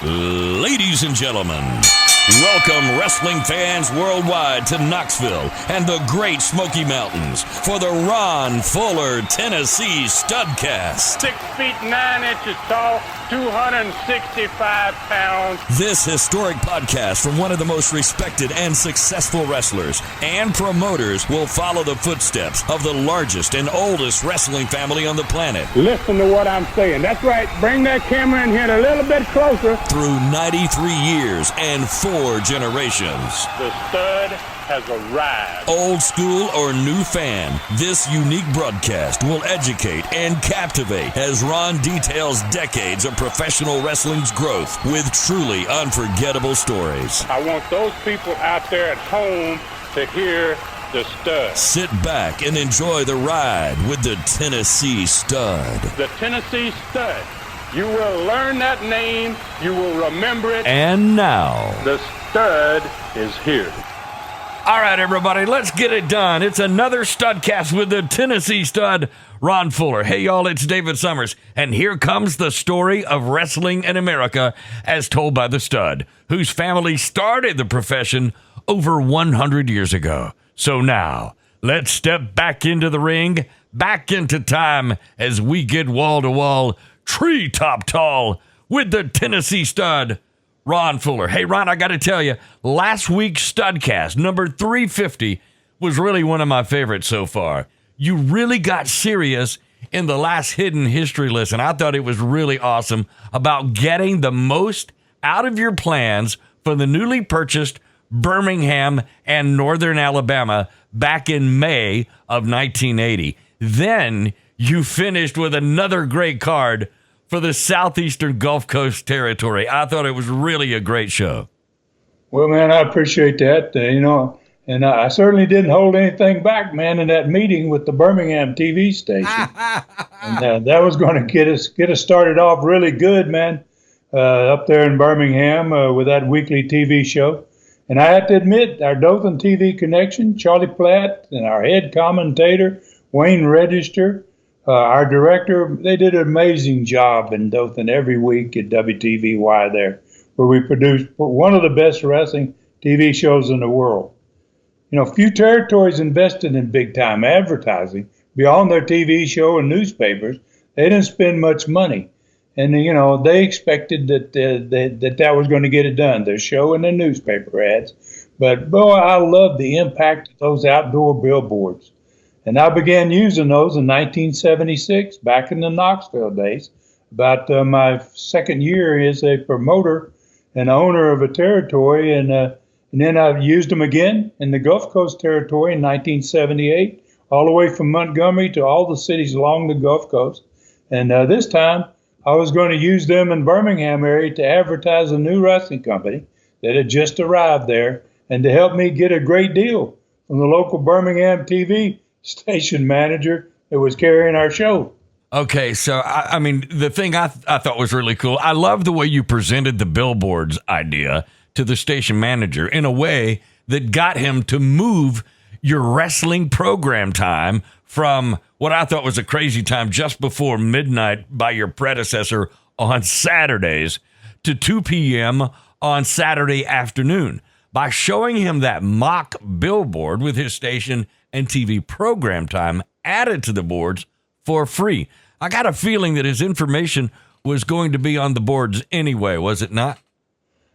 Ladies and gentlemen, welcome wrestling fans worldwide to Knoxville and the Great Smoky Mountains for the Ron Fuller Tennessee Studcast. 6 feet 9 inches tall, 265 pounds. This historic podcast from one of the most respected and successful wrestlers and promoters will follow the footsteps of the largest and oldest wrestling family on the planet. Listen to what I'm saying. That's right. Bring that camera in here a little bit closer. Through 93 years and 4 generations. The stud has arrived. Old school or new fan, this unique broadcast will educate and captivate as Ron details decades of professional wrestling's growth with truly unforgettable stories. I want those people out there at home to hear the stud. Sit back and enjoy the ride with the Tennessee Stud. The Tennessee Stud. You will learn that name. You will remember it. And now, the stud is here. All right, everybody, let's get it done. It's another Studcast with the Tennessee Stud, Ron Fuller. Hey, y'all, it's David Summers, and here comes the story of wrestling in America as told by the Stud, whose family started the profession over 100 years ago. So now, let's step back into the ring, back into time as we get wall-to-wall, treetop tall with the Tennessee Stud, Ron Fuller. Hey, Ron, I got to tell you, last week's Studcast, number 350, was really one of my favorites so far. You really got serious in the last hidden history lesson. I thought it was really awesome about getting the most out of your plans for the newly purchased Birmingham and Northern Alabama back in May of 1980. Then you finished with another great card for the Southeastern Gulf Coast territory. I thought it was really a great show. Well, man, I appreciate that. And I certainly didn't hold anything back, man, in that meeting with the Birmingham TV station. And that was going to get us started off really good, man, up there in Birmingham with that weekly TV show. And I have to admit, our Dothan TV connection, Charlie Platt, and our head commentator, Wayne Register, our director, they did an amazing job in Dothan every week at WTVY there, where we produced one of the best wrestling TV shows in the world. You know, few territories invested in big-time advertising beyond their TV show and newspapers. They didn't spend much money. And, they expected that was going to get it done, their show and their newspaper ads. But, boy, I love the impact of those outdoor billboards. And I began using those in 1976, back in the Knoxville days, about my second year as a promoter and owner of a territory. And then I used them again in the Gulf Coast territory in 1978, all the way from Montgomery to all the cities along the Gulf Coast. And this time, I was going to use them in Birmingham area to advertise a new wrestling company that had just arrived there and to help me get a great deal from the local Birmingham TV station manager that was carrying our show. Okay, so, I mean, the thing I thought was really cool, I love the way you presented the billboards idea to the station manager in a way that got him to move your wrestling program time from what I thought was a crazy time just before midnight by your predecessor on Saturdays to 2 p.m. on Saturday afternoon. By showing him that mock billboard with his station and TV program time added to the boards for free. I got a feeling that his information was going to be on the boards anyway, was it not?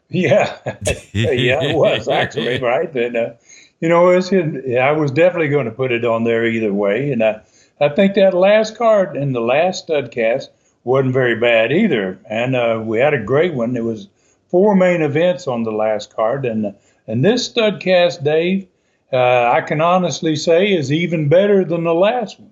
Yeah, it was actually, right? And, I was definitely going to put it on there either way. And I think that last card in the last Studcast wasn't very bad either. And we had a great one. There was 4 main events on the last card. And this Studcast, Dave, I can honestly say is even better than the last one.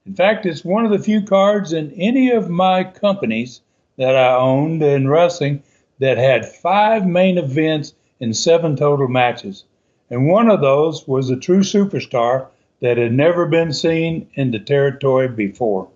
In fact, it's one of the few cards in any of my companies that I owned in wrestling that had 5 main events and 7 total matches. And one of those was a true superstar that had never been seen in the territory before.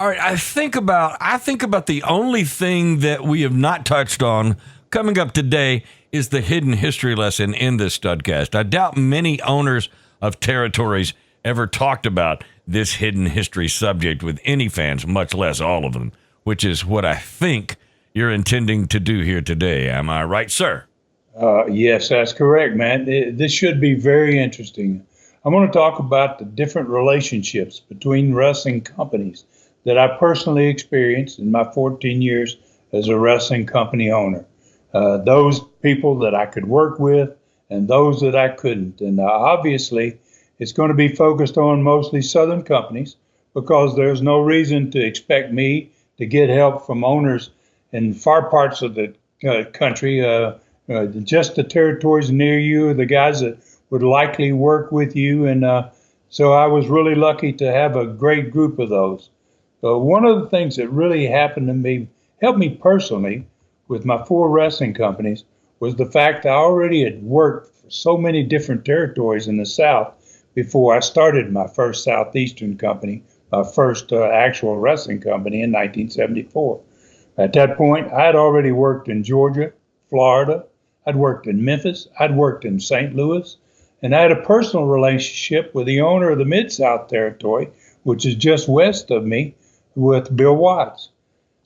All right, I think about the only thing that we have not touched on coming up today is the hidden history lesson in this Studcast. I doubt many owners of territories ever talked about this hidden history subject with any fans, much less all of them, which is what I think you're intending to do here today. Am I right, sir? Yes, that's correct, man. This should be very interesting. I'm going to talk about the different relationships between wrestling companies that I personally experienced in my 14 years as a wrestling company owner. Those people that I could work with and those that I couldn't. And obviously, it's going to be focused on mostly Southern companies because there's no reason to expect me to get help from owners in far parts of the country. Just the territories near you, the guys that would likely work with you. And so I was really lucky to have a great group of those. One of the things that really happened to me, helped me personally with my 4 wrestling companies, was the fact I already had worked for so many different territories in the South before I started my first Southeastern company, my first actual wrestling company in 1974. At that point, I had already worked in Georgia, Florida, I'd worked in Memphis, I'd worked in St. Louis, and I had a personal relationship with the owner of the Mid-South Territory, which is just west of me, with Bill Watts.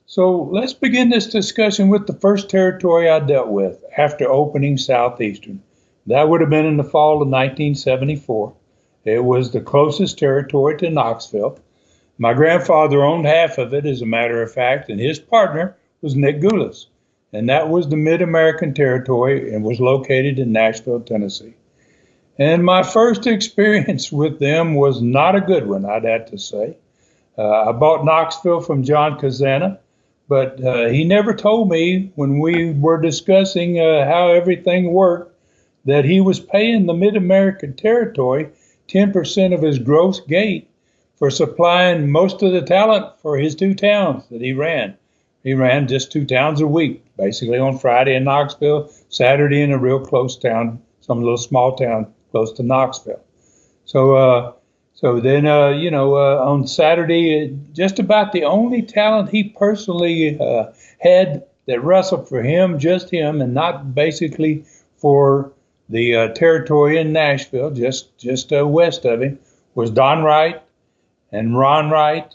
So let's begin this discussion with the first territory I dealt with after opening Southeastern. That would have been in the fall of 1974. It was the closest territory to Knoxville. My grandfather owned half of it, as a matter of fact, and his partner was Nick Goulas. And that was the Mid-American Territory and was located in Nashville, Tennessee. And my first experience with them was not a good one, I'd have to say. I bought Knoxville from John Kazana, but he never told me when we were discussing how everything worked that he was paying the Mid-American Territory 10% of his gross gate for supplying most of the talent for his 2 towns that he ran. He ran just 2 towns a week, basically on Friday in Knoxville, Saturday in a real close town, some little small town close to Knoxville. So then, on Saturday, just about the only talent he personally had that wrestled for him, just him, and not basically for the territory in Nashville, just west of him, was Don Wright and Ron Wright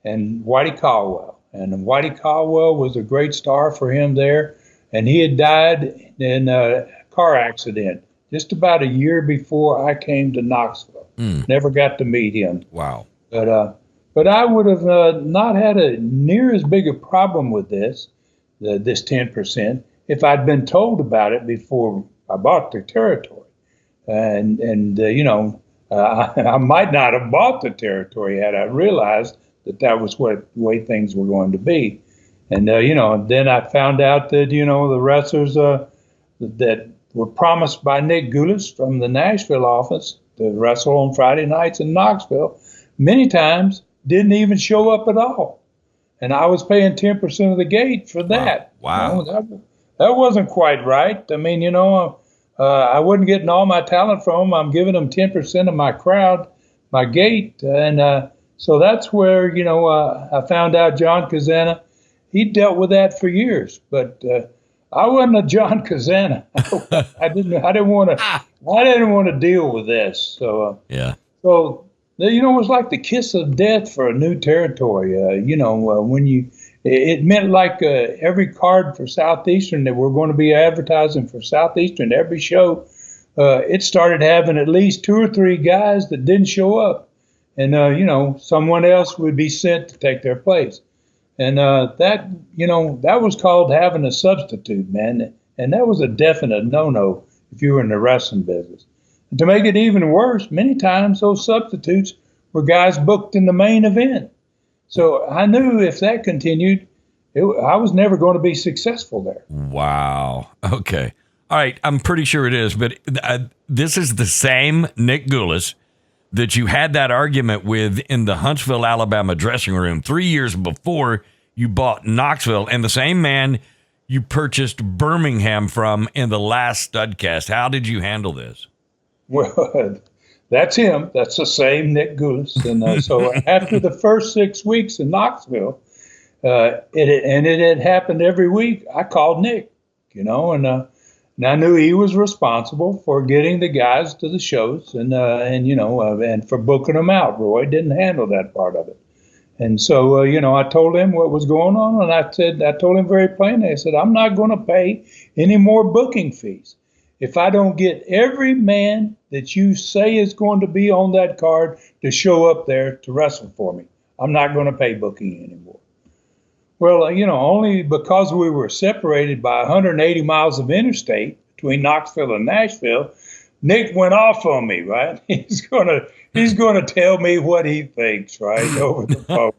and Whitey Caldwell. And Whitey Caldwell was a great star for him there. And he had died in a car accident just about a year before I came to Knoxville. Never got to meet him. Wow. But I would have not had a near as big a problem with this 10%, if I'd been told about it before I bought the territory. I might not have bought the territory had I realized that was the way things were going to be. And, then I found out that, the wrestlers that were promised by Nick Goulas from the Nashville office to wrestle on Friday nights in Knoxville, many times didn't even show up at all. And I was paying 10% of the gate for that. Wow. That wasn't quite right. I mean, I wasn't getting all my talent from them. I'm giving them 10% of my crowd, my gate. And so that's where, I found out John Kazana, he dealt with that for years. But I wasn't a John Kazana. I didn't want to deal with this. So yeah. So it was like the kiss of death for a new territory. It meant like every card for Southeastern that we're going to be advertising for Southeastern, every show, it started having at least 2 or 3 guys that didn't show up, and someone else would be sent to take their place. And that was called having a substitute, man. And that was a definite no-no if you were in the wrestling business. And to make it even worse, many times those substitutes were guys booked in the main event. So I knew if that continued, I was never going to be successful there. Wow. Okay. All right. I'm pretty sure it is, but this is the same Nick Goulas that you had that argument with in the Huntsville, Alabama dressing room 3 years before you bought Knoxville, and the same man you purchased Birmingham from in the last Studcast. How did you handle this? Well, that's him. That's the same Nick Goulas. And so after the first 6 weeks in Knoxville, it had happened every week, I called Nick, and I knew he was responsible for getting the guys to the shows and for booking them out. Roy didn't handle that part of it. And so, I told him what was going on, and I told him very plainly, I said, I'm not going to pay any more booking fees. If I don't get every man that you say is going to be on that card to show up there to wrestle for me, I'm not going to pay booking anymore. Well, only because we were separated by 180 miles of interstate between Knoxville and Nashville, Nick went off on me, right? He's gonna tell me what he thinks, right, over the phone.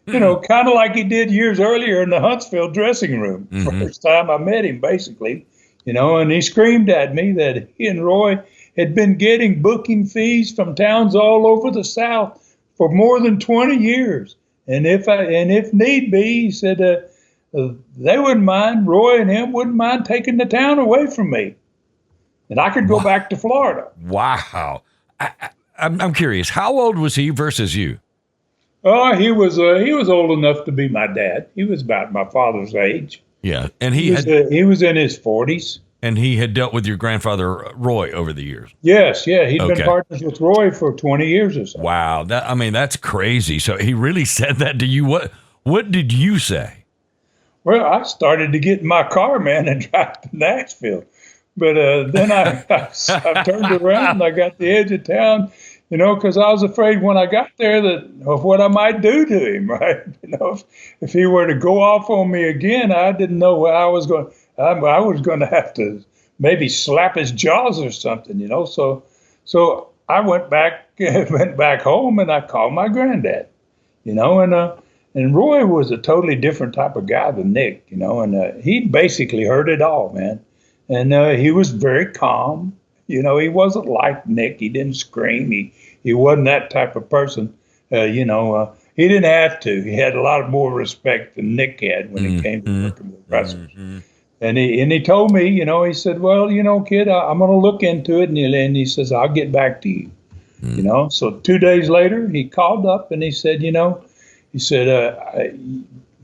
Kind of like he did years earlier in the Huntsville dressing room. Mm-hmm. First time I met him, basically, and he screamed at me that he and Roy had been getting booking fees from towns all over the South for more than 20 years. And if need be, he said they wouldn't mind, Roy and him wouldn't mind taking the town away from me. And I could go back to Florida. Wow. I'm curious, how old was he versus you? Oh, he was old enough to be my dad. He was about my father's age. Yeah, and he was in his 40s. And he had dealt with your grandfather, Roy, over the years. Yes, yeah. He'd been partners with Roy for 20 years or so. Wow. That's crazy. So he really said that to you. What did you say? Well, I started to get in my car, man, and drive to Nashville. But then I turned around and I got to the edge of town, because I was afraid when I got there of what I might do to him, right? If he were to go off on me again, I didn't know what I was going. I was going to have to maybe slap his jaws or something, So I went back home and I called my granddad, and Roy was a totally different type of guy than Nick, and he basically heard it all, man. And he was very calm. He wasn't like Nick. He didn't scream. He wasn't that type of person. He didn't have to. He had a lot more respect than Nick had when it came to working with wrestlers. Mm-hmm. And he told me, he said, well, kid, I'm going to look into it. And he says, I'll get back to you. Mm-hmm. So 2 days later, he called up and he said,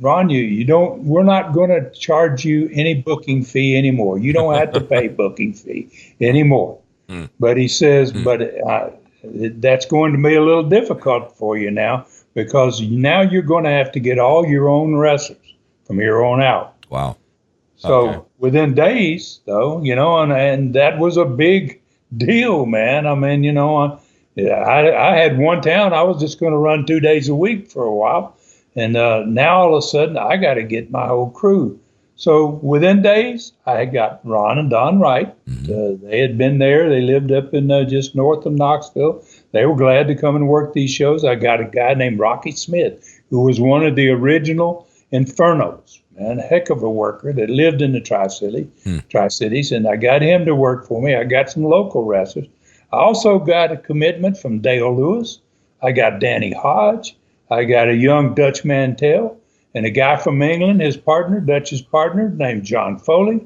Ron, we're not going to charge you any booking fee anymore. You don't have to pay booking fee anymore. Mm. But he says, that's going to be a little difficult for you now, because now you're going to have to get all your own wrestlers from here on out. Wow. So within days, though, and that was a big deal, man. I mean, I had one town I was just going to run 2 days a week for a while. And now all of a sudden, I got to get my whole crew. So within days, I got Ron and Don Wright. Mm-hmm. They had been there. They lived up in just north of Knoxville. They were glad to come and work these shows. I got a guy named Rocky Smith, who was one of the original Infernos, man, a heck of a worker that lived in the Tri-Cities. And I got him to work for me. I got some local wrestlers. I also got a commitment from Dale Lewis. I got Danny Hodge. I got a young Dutch Mantell and a guy from England, Dutch's partner, named John Foley.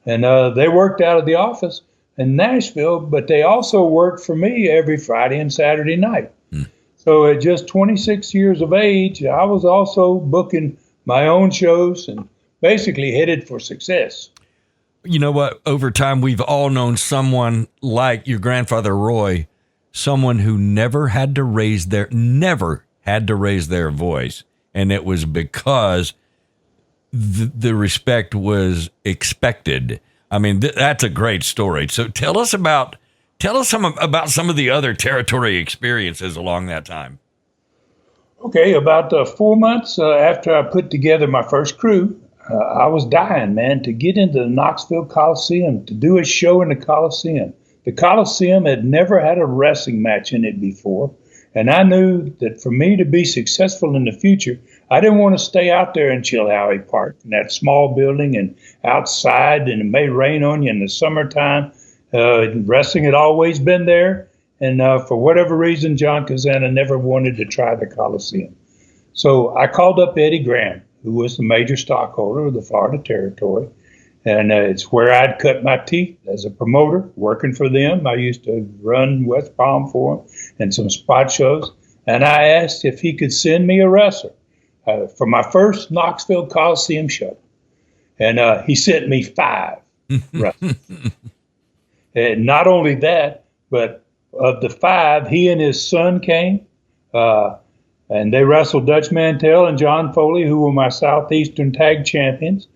And they worked out of the office in Nashville, but they also worked for me every Friday and Saturday night. Mm. So at just 26 years of age, I was also booking my own shows and basically headed for success. You know what? Over time, we've all known someone like your grandfather, Roy, someone who never had to raise their voice. And it was because the respect was expected. I mean, that's a great story. So tell us about some of the other territory experiences along that time. Okay, about 4 months after I put together my first crew, I was dying, man, to get into the Knoxville Coliseum, to do a show in the Coliseum. The Coliseum had never had a wrestling match in it before. And I knew that for me to be successful in the future, I didn't want to stay out there in Chilhowie Park, in that small building and outside, and it may rain on you in the summertime. Wrestling had always been there. And for whatever reason, John Kazana never wanted to try the Coliseum. So I called up Eddie Graham, who was the major stockholder of the Florida Territory. And it's where I'd cut my teeth as a promoter, working for them. I used to run West Palm for them and some spot shows. And I asked if he could send me a wrestler for my first Knoxville Coliseum show. And he sent me 5 wrestlers. And not only that, but of the 5, he and his son came. And they wrestled Dutch Mantell and John Foley, who were my Southeastern tag champions.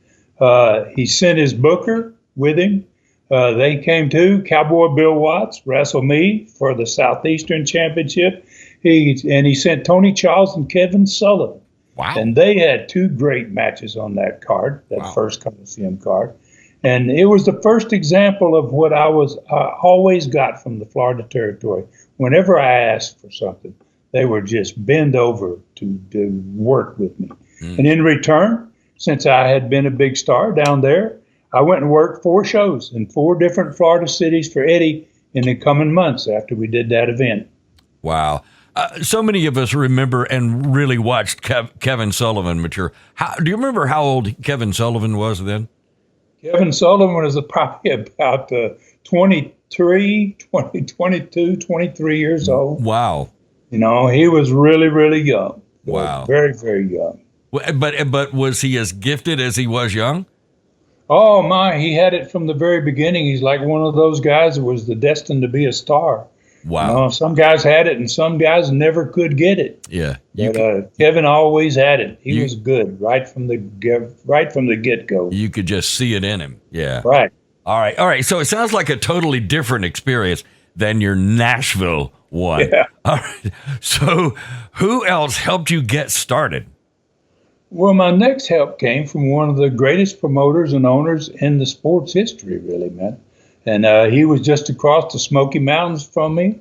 He sent his booker with him. They came too. Cowboy Bill Watts wrestled me for the Southeastern Championship. He sent Tony Charles and Kevin Sullivan. Wow. And they had two great matches on that card, that first Coliseum card. And it was the first example of what I always got from the Florida Territory. Whenever I asked for something, they were just bend over to work with me. And in return, since I had been a big star down there, I went and worked 4 shows in 4 different Florida cities for Eddie in the coming months after we did that event. Wow. So many of us remember and really watched Kevin Sullivan mature. Do you remember how old Kevin Sullivan was then? Kevin Sullivan was probably about 23, 23 years old. Wow. You know, he was really, really young. Wow. Very, very young. But was he as gifted as he was young? Oh, my. He had it from the very beginning. He's like one of those guys that was destined to be a star. Wow. You know, some guys had it and some guys never could get it. Yeah. But Kevin always had it. He was good right from the get-go. You could just see it in him. Yeah. Right. All right. So it sounds like a totally different experience than your Nashville one. Yeah. All right. So who else helped you get started? Well, my next help came from one of the greatest promoters and owners in the sports history, really, man. And he was just across the Smoky Mountains from me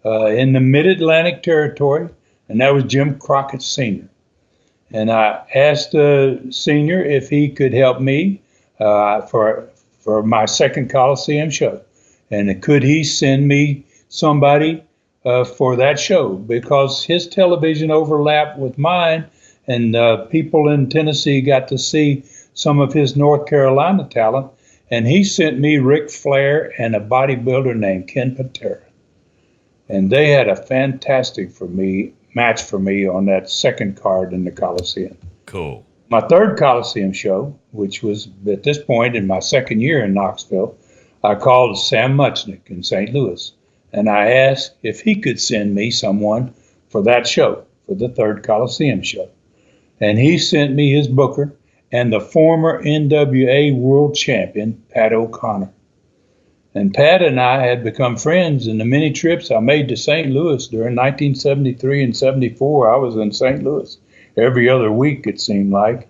in the Mid-Atlantic Territory, and that was Jim Crockett Sr. And I asked Sr. if he could help me for my second Coliseum show. And could he send me somebody for that show? Because his television overlapped with mine, and people in Tennessee got to see some of his North Carolina talent. And he sent me Ric Flair and a bodybuilder named Ken Patera. And they had a fantastic match for me on that second card in the Coliseum. Cool. My third Coliseum show, which was at this point in my second year in Knoxville, I called Sam Muchnick in St. Louis. And I asked if he could send me someone for that show, for the third Coliseum show. And he sent me his booker and the former NWA world champion, Pat O'Connor. And Pat and I had become friends in the many trips I made to St. Louis during 1973 and 74. I was in St. Louis every other week, it seemed like.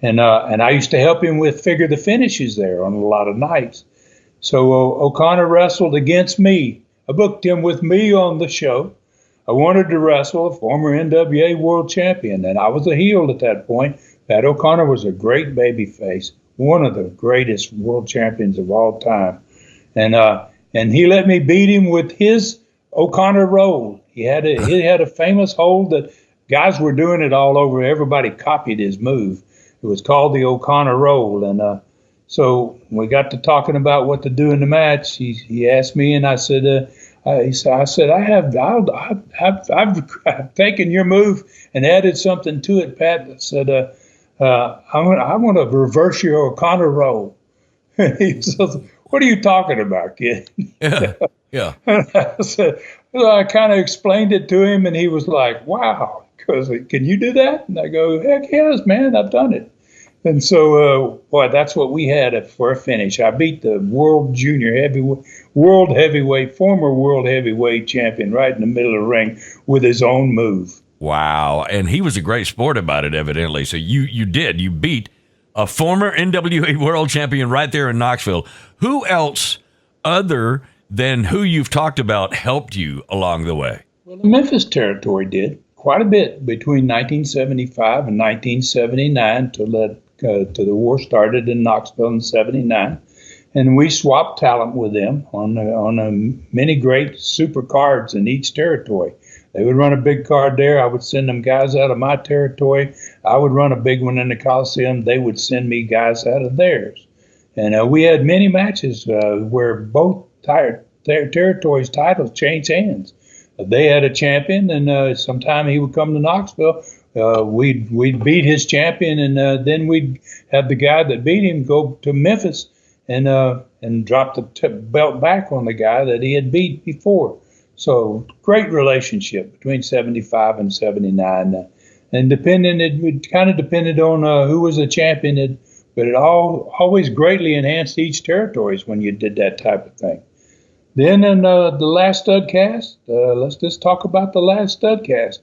And I used to help him with figure the finishes there on a lot of nights. So O'Connor wrestled against me. I booked him with me on the show. I wanted to wrestle a former NWA world champion, and I was a heel at that point. Pat O'Connor was a great babyface, one of the greatest world champions of all time. And he let me beat him with his O'Connor roll. He had a famous hold that guys were doing it all over. Everybody copied his move. It was called the O'Connor roll. And so we got to talking about what to do in the match. He asked me, and I said, I've taken your move and added something to it, Pat. I said, I want to reverse your O'Connor roll. And he said, what are you talking about, kid? Yeah. I kind of explained it to him, and he was like, wow, can you do that? And I go, heck yes, man, I've done it. And so, that's what we had for a finish. I beat the former world heavyweight champion right in the middle of the ring with his own move. Wow. And he was a great sport about it, evidently. So you beat a former NWA world champion right there in Knoxville. Who else other than who you've talked about helped you along the way? Well, the Memphis territory did quite a bit between 1975 and 1979 till the war started in Knoxville in 79. And we swapped talent with them on many great super cards in each territory. They would run a big card there. I would send them guys out of my territory. I would run a big one in the Coliseum. They would send me guys out of theirs. And we had many matches where both territories' titles changed hands. They had a champion, and sometime he would come to Knoxville. We'd beat his champion, and then we'd have the guy that beat him go to Memphis and drop the belt back on the guy that he had beat before. So great relationship between 75 and 79. And it kind of depended on who was the champion, but it always greatly enhanced each territories when you did that type of thing. Then in the last Studcast, let's just talk about the last Studcast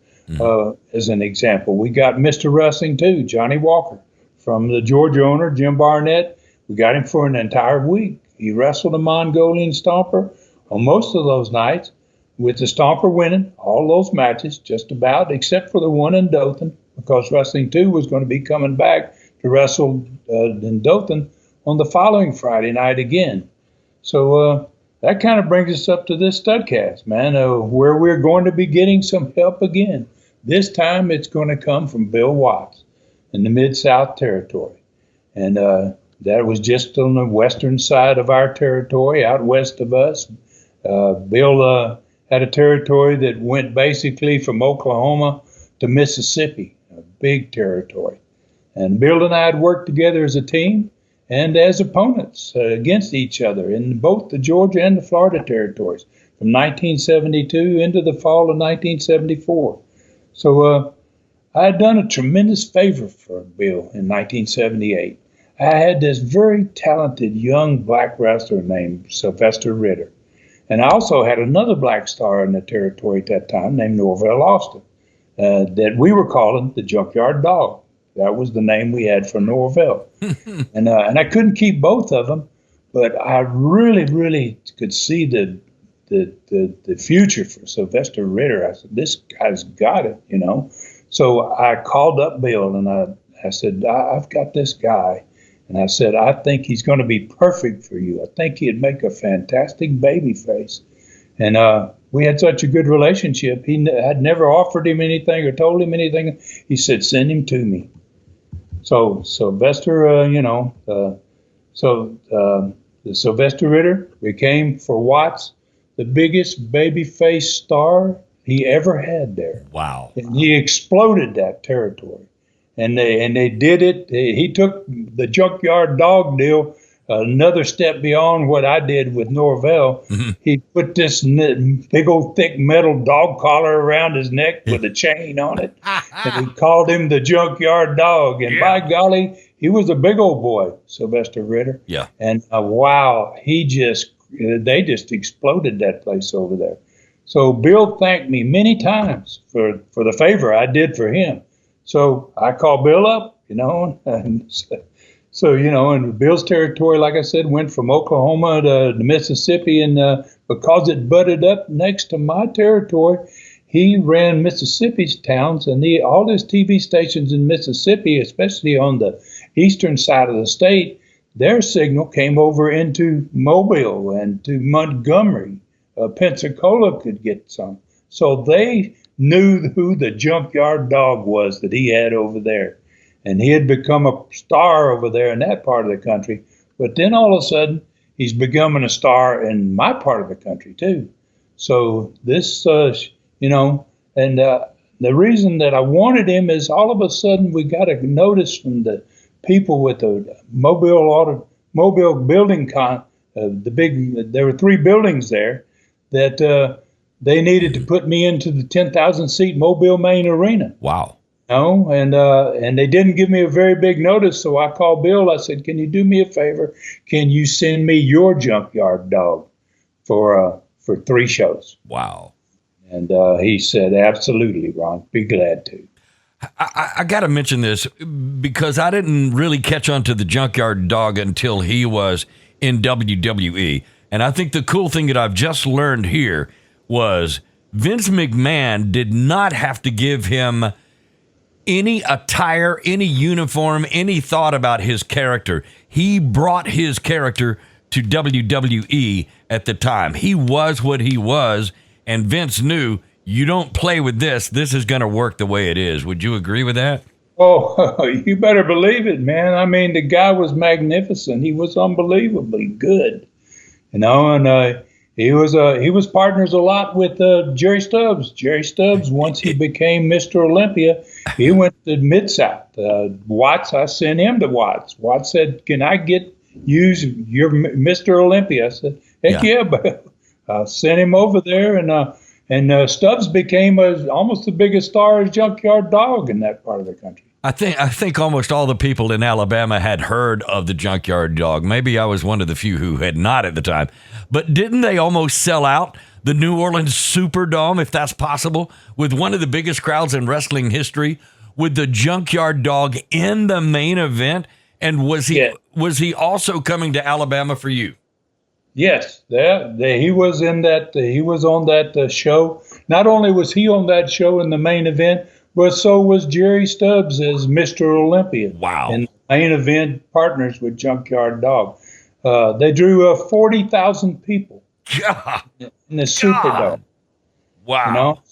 as an example. We got Mr. Wrestling too, Johnny Walker, from the Georgia owner, Jim Barnett. We got him for an entire week. He wrestled a Mongolian Stomper on most of those nights, with the Stomper winning all those matches, just about, except for the one in Dothan, because Wrestling 2 was going to be coming back to wrestle in Dothan on the following Friday night again. So that kind of brings us up to this Studcast, man, where we're going to be getting some help again. This time it's going to come from Bill Watts in the Mid-South Territory. And that was just on the western side of our territory, out west of us. Bill had a territory that went basically from Oklahoma to Mississippi, a big territory. And Bill and I had worked together as a team and as opponents against each other in both the Georgia and the Florida territories from 1972 into the fall of 1974. So I had done a tremendous favor for Bill in 1978. I had this very talented young black wrestler named Sylvester Ritter. And I also had another black star in the territory at that time named Norvell Austin that we were calling the Junkyard Dog. That was the name we had for Norvell. And I couldn't keep both of them, but I really could see the future for Sylvester Ritter. I said, this guy's got it, you know. So I called up Bill and I said, I've got this guy. And I said, I think he's going to be perfect for you. I think he'd make a fantastic baby face. And we had such a good relationship. I'd never offered him anything or told him anything. He said, send him to me. So Sylvester, Sylvester Ritter became for Watts the biggest baby face star he ever had there. Wow. And he exploded that territory. And they did it. He took the Junkyard Dog deal another step beyond what I did with Norvell. Mm-hmm. He put this big old thick metal dog collar around his neck with a chain on it. And he called him the Junkyard Dog. And by golly, he was a big old boy, Sylvester Ritter. Yeah. And wow, they just exploded that place over there. So Bill thanked me many times for the favor I did for him. So I called Bill up, and so, and Bill's territory, like I said, went from Oklahoma to Mississippi. And because it butted up next to my territory, he ran Mississippi's towns and all his TV stations in Mississippi, especially on the eastern side of the state, their signal came over into Mobile and to Montgomery. Pensacola could get some. So they knew who the Junkyard Dog was that he had over there. And he had become a star over there in that part of the country. But then all of a sudden, he's becoming a star in my part of the country, too. So this, and the reason that I wanted him is all of a sudden we got a notice from the people with the Mobile building, there were 3 buildings there that they needed to put me into the 10,000-seat Mobile main arena. Wow. And they didn't give me a very big notice, so I called Bill. I said, can you do me a favor? Can you send me your Junkyard Dog for 3 shows? Wow. And he said, absolutely, Ron. Be glad to. I got to mention this because I didn't really catch on to the Junkyard Dog until he was in WWE. And I think the cool thing that I've just learned here was Vince McMahon did not have to give him any attire, any uniform, any thought about his character. He brought his character to WWE at the time. He was what he was, and Vince knew, you don't play with this. This is going to work the way it is. Would you agree with that? Oh, you better believe it, man. I mean, the guy was magnificent. He was unbelievably good, and he was partners a lot with Jerry Stubbs. Jerry Stubbs, once he became Mr. Olympia, he went to Mid-South. Watts, I sent him to Watts. Watts said, can I use your Mr. Olympia? I said, heck yeah, but sent him over there, and Stubbs became almost the biggest star as Junkyard Dog in that part of the country. I think almost all the people in Alabama had heard of the Junkyard Dog. Maybe I was one of the few who had not at the time. But didn't they almost sell out the New Orleans Superdome, if that's possible, with one of the biggest crowds in wrestling history, with the Junkyard Dog in the main event? And was he also coming to Alabama for you? Yes, he was in that. He was on that show. Not only was he on that show in the main event, but so was Jerry Stubbs as Mr. Olympia. Wow! And main event partners with Junkyard Dog. They drew 40,000 people in the Superdome. Wow! You know?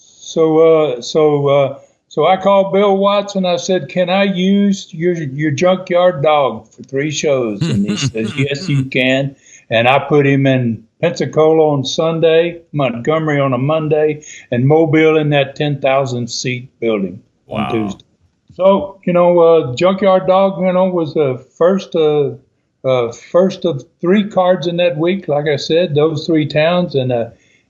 So I called Bill Watts and I said, "Can I use your Junkyard Dog for 3 shows?" And he says, "Yes, you can." And I put him in Pensacola on Sunday, Montgomery on a Monday, and Mobile in that 10,000-seat building on Tuesday. So, Junkyard Dog, was the first of 3 cards in that week. Like I said, those 3 towns, and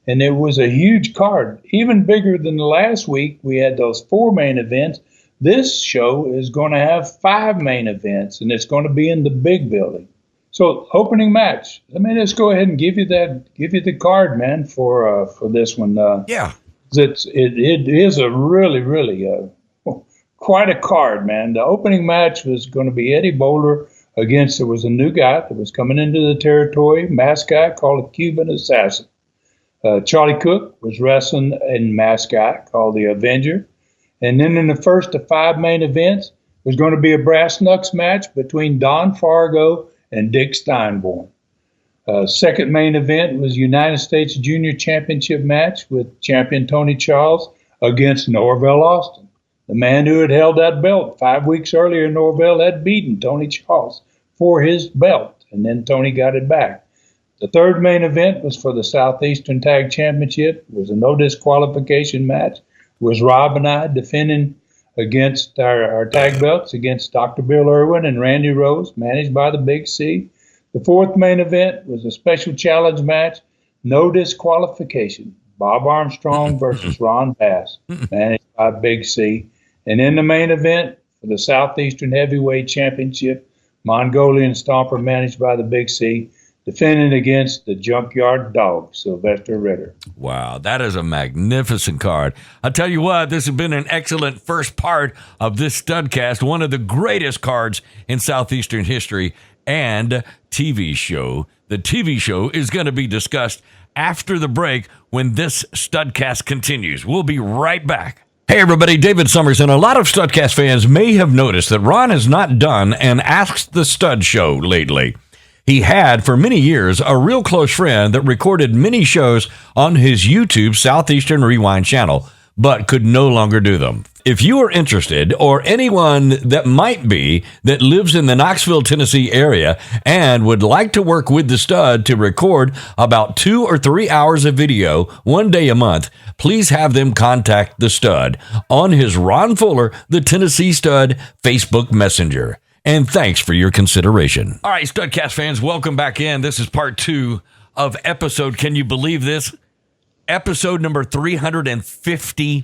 it was a huge card, even bigger than the last week. We had those 4 main events. This show is going to have 5 main events, and it's going to be in the big building. So, opening match. Let me just go ahead and give you the card, man, for this one. Yeah, it is a really quite a card, man. The opening match was going to be Eddie Boulder against. There was a new guy that was coming into the territory, masked guy called the Cuban Assassin. Charlie Cook was wrestling in masked guy called the Avenger, and then in the first of 5 main events was going to be a brass knucks match between Don Fargo and Dick Steinborn. Second main event was United States Junior Championship match with champion Tony Charles against Norvell Austin, the man who had held that belt. 5 weeks earlier, Norvell had beaten Tony Charles for his belt, and then Tony got it back. The third main event was for the Southeastern Tag Championship. It was a no disqualification match. It was Rob and I defending against our tag belts against Dr. Bill Irwin and Randy Rose, managed by the Big C. The fourth main event was a special challenge match, no disqualification. Bob Armstrong versus Ron Bass, managed by Big C. And in the main event for the Southeastern Heavyweight Championship, Mongolian Stomper, managed by the Big C, defending against the Junkyard Dog, Sylvester Ritter. Wow, that is a magnificent card. I'll tell you what, this has been an excellent first part of this Studcast, one of the greatest cards in Southeastern history and TV show. The TV show is going to be discussed after the break when this Studcast continues. We'll be right back. Hey everybody, David Summers, and a lot of Studcast fans may have noticed that Ron has not done an Ask the Stud show lately. He had, for many years, a real close friend that recorded many shows on his YouTube Southeastern Rewind channel, but could no longer do them. If you are interested, or anyone that might be, that lives in the Knoxville, Tennessee area and would like to work with the Stud to record about 2 or 3 hours of video 1 day a month, please have them contact the Stud on his Ron Fuller, the Tennessee Stud Facebook Messenger. And thanks for your consideration. All right, Studcast fans, welcome back in. This is part 2 of episode, can you believe this? Episode number 351.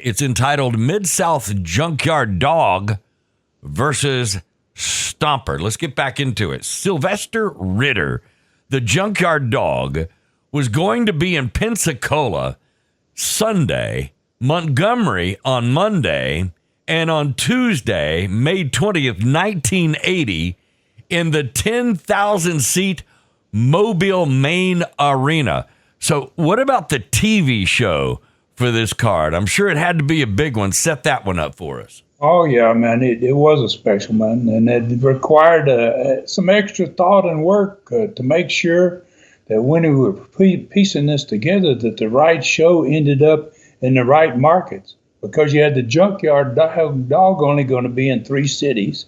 It's entitled Mid-South Junkyard Dog versus Stomper. Let's get back into it. Sylvester Ritter, the Junkyard Dog, was going to be in Pensacola Sunday, Montgomery on Monday, and on Tuesday, May 20th, 1980, in the 10,000-seat Mobile Main Arena. So what about the TV show for this card? I'm sure it had to be a big one. Set that one up for us. Oh, yeah, man. It was a special one, and it required some extra thought and work to make sure that when we were piecing this together, that the right show ended up in the right markets. Because you had the Junkyard Dog only going to be in 3 cities,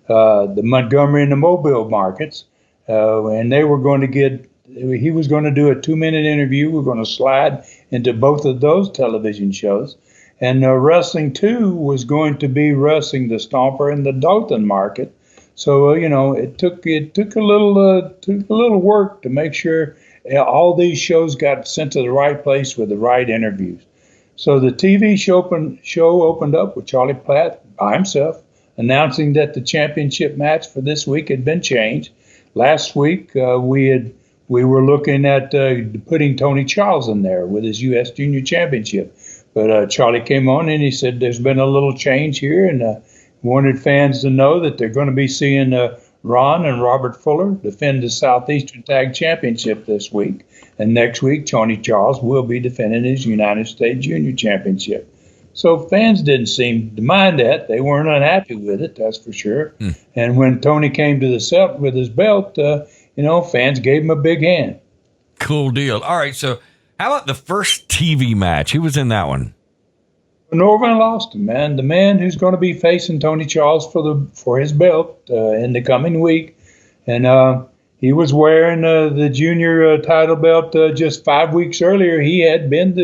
the Montgomery and the Mobile markets, and they were going to he was going to do a 2-minute interview. We're going to slide into both of those television shows. And Wrestling 2 was going to be wrestling the Stomper in the Dothan market. So, it took a little work to make sure all these shows got sent to the right place with the right interviews. So the TV show opened up with Charlie Platt by himself, announcing that the championship match for this week had been changed. Last week, we were looking at putting Tony Charles in there with his U.S. Junior Championship. But Charlie came on and he said there's been a little change here, and wanted fans to know that they're going to be seeing Ron and Robert Fuller defend the Southeastern Tag Championship this week. And next week, Tony Charles will be defending his United States Junior Championship. So fans didn't seem to mind that. They weren't unhappy with it, that's for sure. And when Tony came to the set with his belt, fans gave him a big hand. Cool deal. All right, so how about the first TV match? Who was in that one? Norvell lost him, man. The man who's going to be facing Tony Charles for his belt in the coming week. And he was wearing the junior title belt just 5 weeks earlier. He had been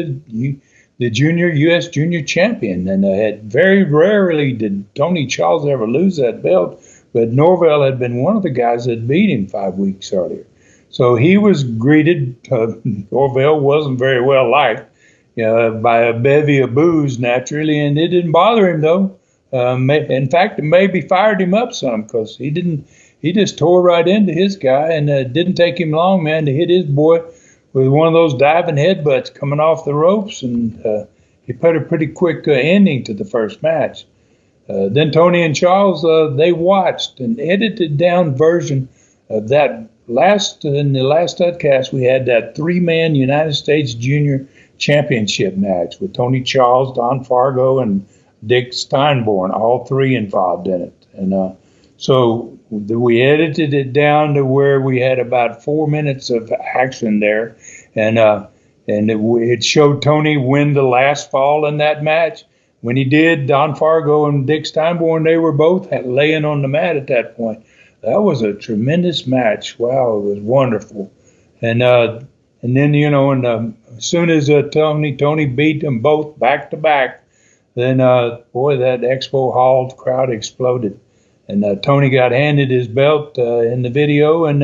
the junior U.S. junior champion, and had very rarely did Tony Charles ever lose that belt. But Norvell had been one of the guys that beat him 5 weeks earlier. So he was greeted. Norvell wasn't very well liked by a bevy of boos, naturally, and it didn't bother him, though. In fact, it maybe fired him up some, because he just tore right into his guy, and it didn't take him long, man, to hit his boy with one of those diving headbutts coming off the ropes, and he put a pretty quick ending to the first match. Then Tony and Charles, they watched an edited down version of that in the last Studcast. We had that 3-man United States Junior Championship match with Tony Charles, Don Fargo, and Dick Steinborn, all three involved in it. And so we edited it down to where we had about 4 minutes of action there, and it showed Tony win the last fall in that match. When he did, Don Fargo and Dick Steinborn, they were both laying on the mat at that point. That was a tremendous match. Wow, it was wonderful. And then, as soon as Tony beat them both back to back, then, that Expo Hall crowd exploded. And Tony got handed his belt in the video. And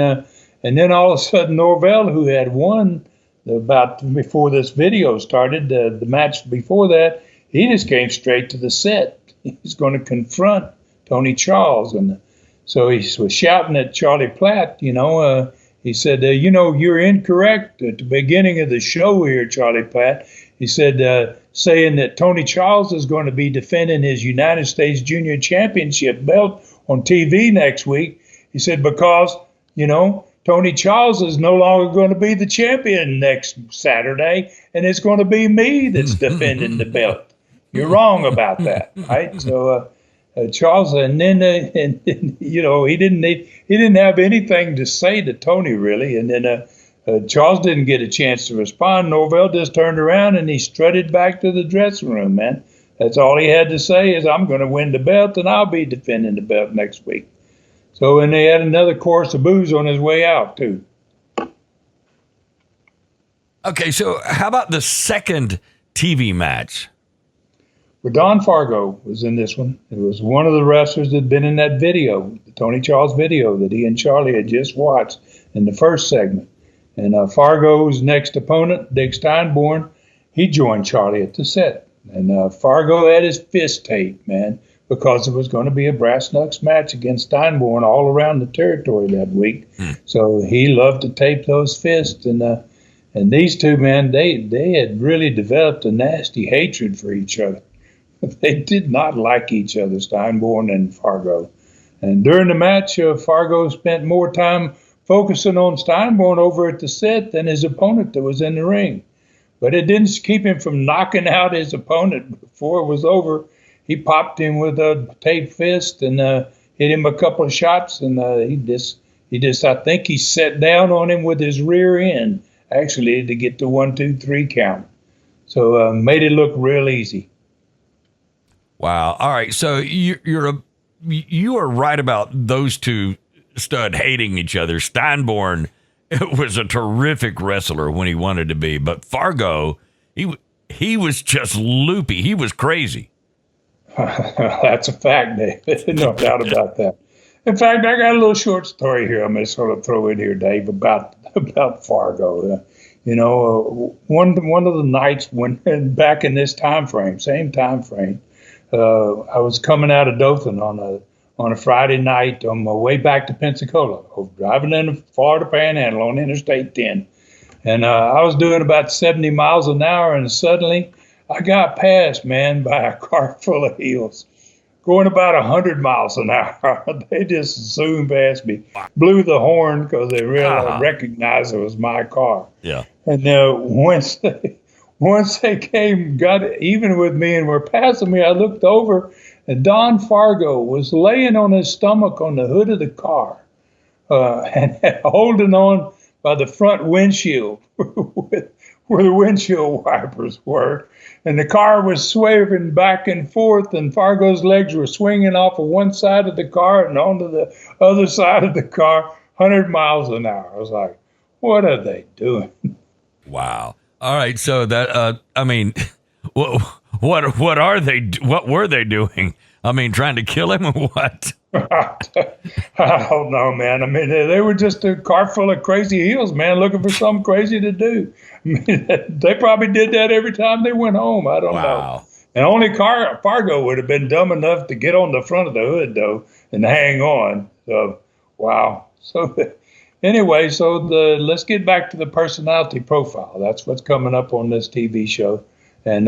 then all of a sudden, Norvell, who had won about before this video started, the match before that, he just came straight to the set. He was going to confront Tony Charles. And so he was shouting at Charlie Platt, he said, you're incorrect at the beginning of the show here, Charlie Platt. He said, saying that Tony Charles is going to be defending his United States Junior Championship belt on TV next week. He said, because, Tony Charles is no longer going to be the champion next Saturday, and it's going to be me that's defending the belt. You're wrong about that, right? So Charles, and then he didn't have anything to say to Tony really, and then Charles didn't get a chance to respond. Norvell just turned around and he strutted back to the dressing room, man. That's all he had to say is, I'm going to win the belt and I'll be defending the belt next week. So, and they had another chorus of boos on his way out too. Okay, so how about the second TV match? Well, Don Fargo was in this one. It was one of the wrestlers that had been in that video, the Tony Charles video that he and Charlie had just watched in the first segment. And Fargo's next opponent, Dick Steinborn, he joined Charlie at the set. And Fargo had his fist taped, man, because it was going to be a brass knucks match against Steinborn all around the territory that week. So he loved to tape those fists. And these two, man, they had really developed a nasty hatred for each other. They did not like each other, Steinborn and Fargo. And during the match, Fargo spent more time focusing on Steinborn over at the set than his opponent that was in the ring. But it didn't keep him from knocking out his opponent before it was over. He popped him with a taped fist and hit him a couple of shots, and he just I think he sat down on him with his rear end, actually, to get the 1, 2, 3 count. So made it look real easy. Wow. All right. So you are right about those two stud hating each other. Steinborn was a terrific wrestler when he wanted to be, but Fargo, he was just loopy. He was crazy. That's a fact, Dave. No doubt about that. In fact, I got a little short story here I'm going to sort of throw in here, Dave, about about Fargo. One of the nights when back in this time frame, same time frame, I was coming out of Dothan on a Friday night on my way back to Pensacola. I was driving in the Florida Panhandle on Interstate 10, and I was doing about 70 miles an hour, and suddenly I got passed, man, by a car full of heels, going about 100 miles an hour. They just zoomed past me, blew the horn because they really recognized it was my car. Yeah. And once they got even with me and were passing me, I looked over, and Don Fargo was laying on his stomach on the hood of the car, and holding on by the front windshield where the windshield wipers were. And the car was swerving back and forth, and Fargo's legs were swinging off of one side of the car and onto the other side of the car, 100 miles an hour. I was like, what are they doing? Wow. All right. So that, what are they? What were they doing? I mean, trying to kill him or what? I don't know, man. I mean, they were just a car full of crazy heels, man, looking for something crazy to do. I mean, they probably did that every time they went home. I don't know. And only Fargo would have been dumb enough to get on the front of the hood, though, and hang on. So, wow. So, anyway, let's get back to the personality profile. That's what's coming up on this TV show. And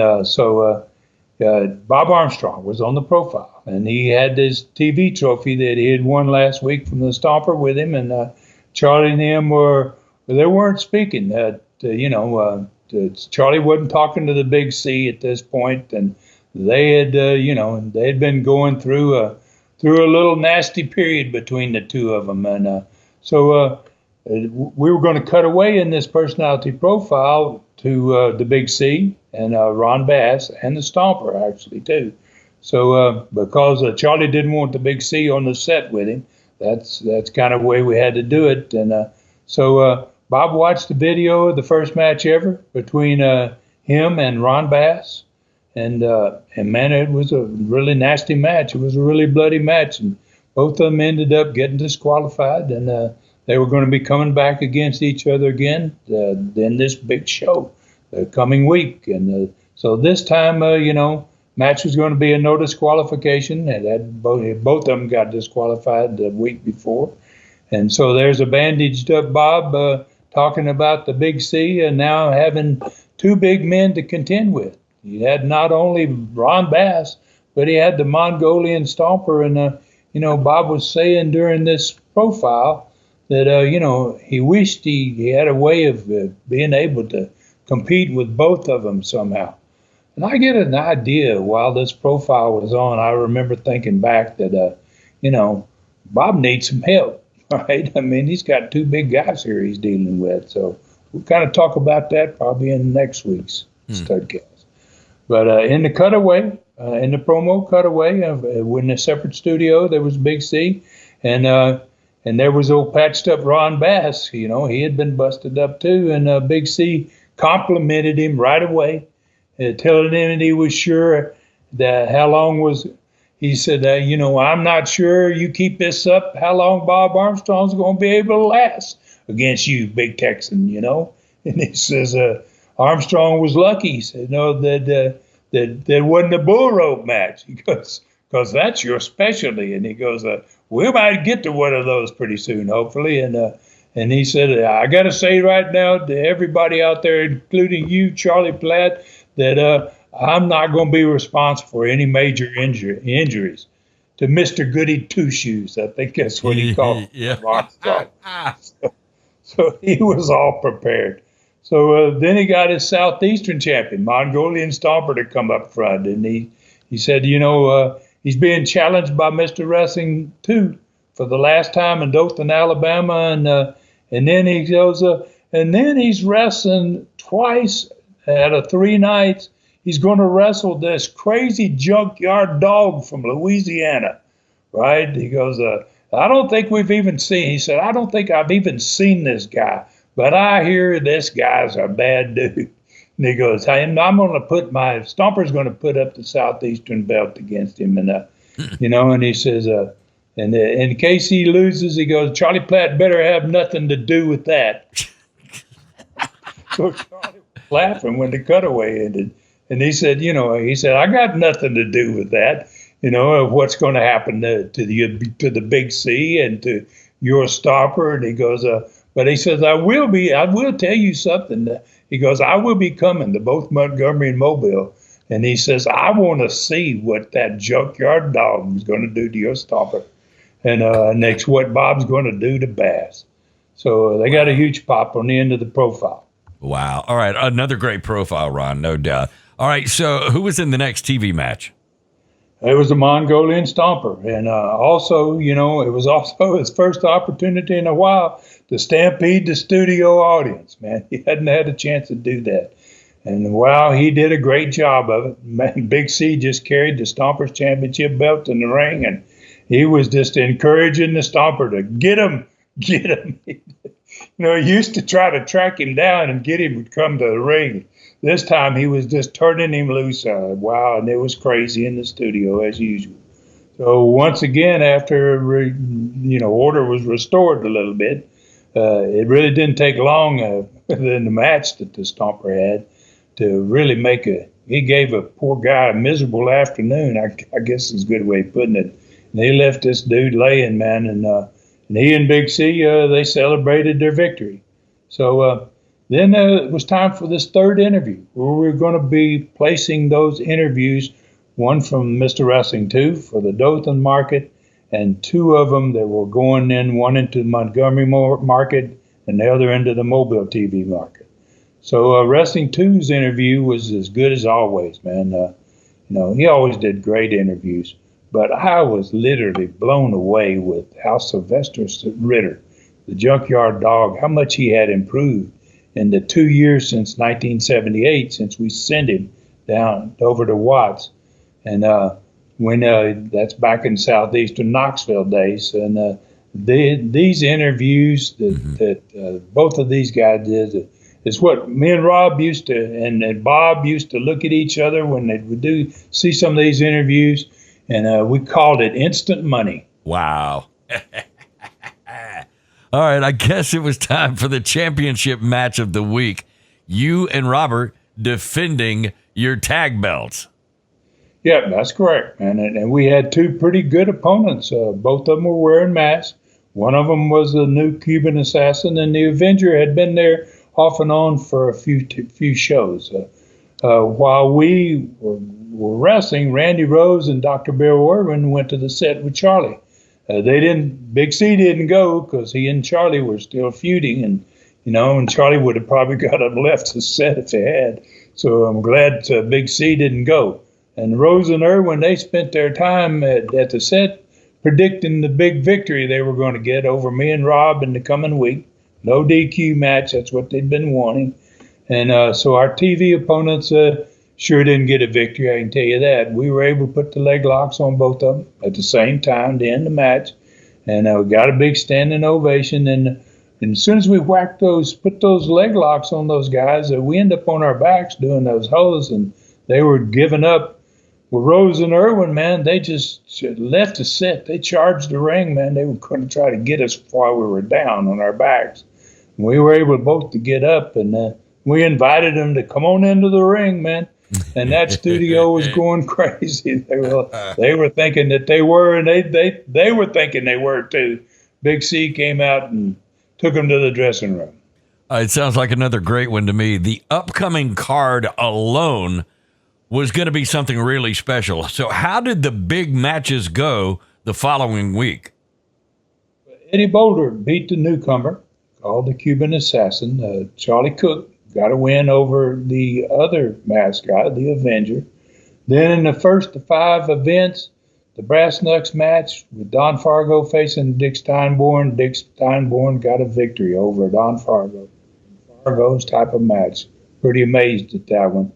Bob Armstrong was on the profile, and he had this TV trophy that he had won last week from the Stomper with him, and Charlie and him they weren't speaking. Charlie wasn't talking to the Big C at this point, and they had been going through a little nasty period between the two of them, and so we were going to cut away in this personality profile to the Big C and Ron Bass and the Stomper, actually, too. So because Charlie didn't want the Big C on the set with him, that's kind of the way we had to do it. And so Bob watched the video of the first match ever between him and Ron Bass. And man, it was a really nasty match. It was a really bloody match. And both of them ended up getting disqualified. And they were going to be coming back against each other again in this big show the coming week. And so this time, match was going to be a no disqualification. And both of them got disqualified the week before. And so there's a bandaged up Bob talking about the Big C and now having two big men to contend with. He had not only Ron Bass, but he had the Mongolian Stomper. And, Bob was saying during this profile that, he wished he had a way of being able to compete with both of them somehow. And I get an idea while this profile was on, I remember thinking back that, Bob needs some help, right? I mean, he's got two big guys here he's dealing with. So we'll kind of talk about that probably in next week's Studcast. But in the cutaway, in the promo cutaway, in a separate studio, there was Big C. And there was old patched up Ron Bass. He had been busted up too. And Big C complimented him right away, telling him that he was sure that how long was, he said, I'm not sure you keep this up, how long Bob Armstrong's going to be able to last against you, Big Texan, And he says, Armstrong was lucky. He said, that wasn't a bull rope match. He goes, because that's your specialty. And he goes, we might get to one of those pretty soon, hopefully. And he said, I got to say right now to everybody out there, including you, Charlie Platt, that I'm not going to be responsible for any major injuries to Mr. Goody Two Shoes. I think that's what he called him. So he was all prepared. So then he got his Southeastern champion, Mongolian Stomper, to come up front. And he said, he's being challenged by Mr. Wrestling 2 for the last time in Dothan, Alabama. And then he goes, and then he's wrestling twice out of 3 nights. He's going to wrestle this crazy Junkyard Dog from Louisiana, right? He goes, I don't think we've even seen, he said, I don't think I've even seen this guy, but I hear this guy's a bad dude. And he goes, hey, I'm going to put Stomper's going to put up the Southeastern belt against him. And, and he says, and in case he loses, he goes, Charlie Platt better have nothing to do with that. So Charlie was laughing when the cutaway ended. And he said, I got nothing to do with that, of what's going to happen to the Big C and to your Stomper. And he goes, but he says, I will tell you something. He goes, I will be coming to both Montgomery and Mobile. And he says, I want to see what that Junkyard Dog is going to do to your Stomper. And next, what Bob's going to do to Bass. So they got a huge pop on the end of the profile. Wow. All right. Another great profile, Ron, no doubt. All right. So who was in the next TV match? It was a Mongolian Stomper. And also, it was also his first opportunity in a while to stampede the studio audience, man. He hadn't had a chance to do that. And wow, he did a great job of it. Man, Big C just carried the Stomper's championship belt in the ring, and he was just encouraging the Stomper to get him. He used to try to track him down and get him to come to the ring. This time he was just turning him loose. Wow, and it was crazy in the studio as usual. So once again, after order was restored a little bit, it really didn't take long in the match that the Stomper had to really he gave a poor guy a miserable afternoon, I guess is a good way of putting it. And he left this dude laying, man, and he and Big C, they celebrated their victory. So then it was time for this third interview, where we were going to be placing those interviews, one from Mr. Wrestling 2 for the Dothan market, and two of them that were going in, one into the Montgomery market and the other into the Mobile TV market. So Wrestling 2's interview was as good as always, man. He always did great interviews. But I was literally blown away with how Sylvester Ritter, the Junkyard Dog, how much he had improved in the 2 years since 1978, since we sent him down over to Watts. And when that's back in Southeastern Knoxville days. And these interviews that both of these guys did, it's what me and Rob used to, and Bob used to look at each other when they would see some of these interviews, and we called it instant money. Wow. All right, I guess it was time for the championship match of the week. You and Robert defending your tag belts. Yeah, that's correct, man. And we had two pretty good opponents. Both of them were wearing masks. One of them was the new Cuban assassin, and the Avenger had been there off and on for a few shows. While we were wrestling, Randy Rose and Dr. Bill Irwin went to the set with Charlie. Big C didn't go because he and Charlie were still feuding, and Charlie would have probably got up left the set if they had. So I'm glad Big C didn't go. And Rose and Irwin, they spent their time at the set predicting the big victory they were going to get over me and Rob in the coming week. No DQ match, that's what they'd been wanting. And so our TV opponents sure didn't get a victory, I can tell you that. We were able to put the leg locks on both of them at the same time to end the match. And we got a big standing ovation. And as soon as we put those leg locks on those guys, we end up on our backs doing those holds, and they were giving up. Well, Rose and Irwin, man, they just left the set. They charged the ring, man. They were going to try to get us while we were down on our backs. We were able both to get up, and we invited them to come on into the ring, man. And that studio was going crazy. They were thinking that they were, and they were thinking they were too. Big C came out and took them to the dressing room. It sounds like another great one to me. The upcoming card alone was going to be something really special. So how did the big matches go the following week? Eddie Boulder beat the newcomer, called the Cuban Assassin. Charlie Cook got a win over the other masked guy, the Avenger. Then in the first of 5 events, the Brass Knucks match with Don Fargo facing Dick Steinborn. Dick Steinborn got a victory over Don Fargo. Fargo's type of match. Pretty amazed at that one.